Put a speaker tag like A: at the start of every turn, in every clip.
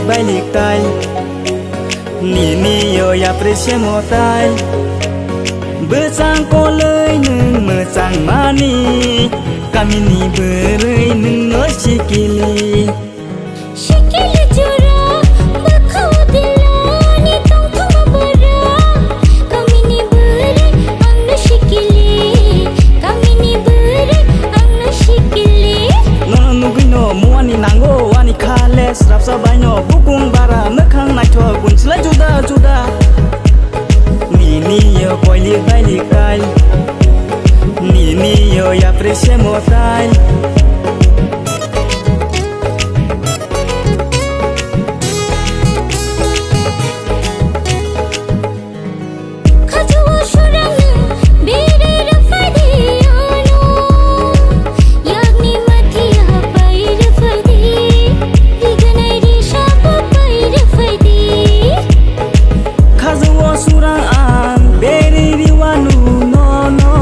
A: balik tay Nini yo ya presya mo tay Besang kolay nung mesang mani Kami ni beray nung no shikili
B: Shikili jura bakhaw dilani tong thong bara Kami ni beray ang no shikili Kami ni beray ang no shikili
A: No nugi no muani nango wani khale srap sabai no bukung bara mekhang naitho gunsla juda juda Nini yo koili balik tay Nini yo ya presya mo tay
B: Khajuwa shurang bere rafadi ano Yagni mathiya pai rafadi Iganai risha pai rafadi
A: Khajuwa surang an beri riwanu no no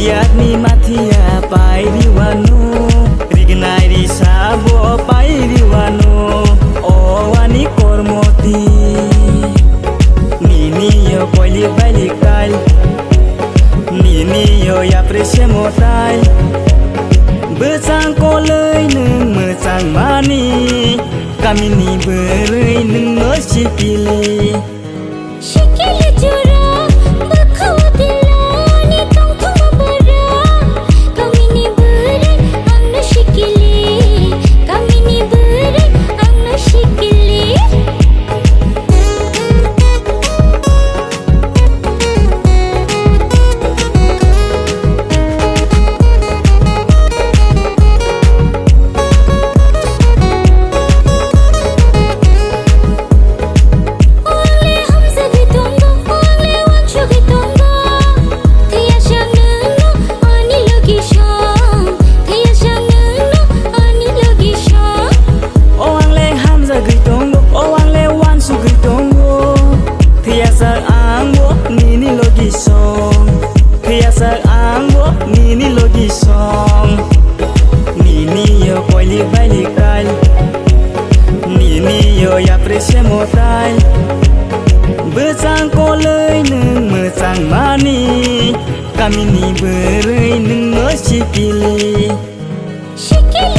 A: Yagni mathiya pai riwanu Rignai risabo pai riwanu O wani kormoti Nini yo koili balik tay Nini yo ya presya mo tay Besang kolay nung mesang mani Kami ni beray nung no shikili
B: Shikili jura bakhaw dilani tong thong bara Kami ni beray ang no shikili Kami ni beray ang no shikili Ole hamza gitongo ole wancho gitongo Thiya shang no ani logi shang Thiya shang no ani logi shang
A: O ang le hamza gitongo O ang le wansu gitongo Thiasa angbo nini logi song Thiasa angbo nini logi song Nini yo koili balik tay Nini yo ya presya mo tay Besang kolay nung mesang mani Kami ni beray nung no shikili
B: Shikili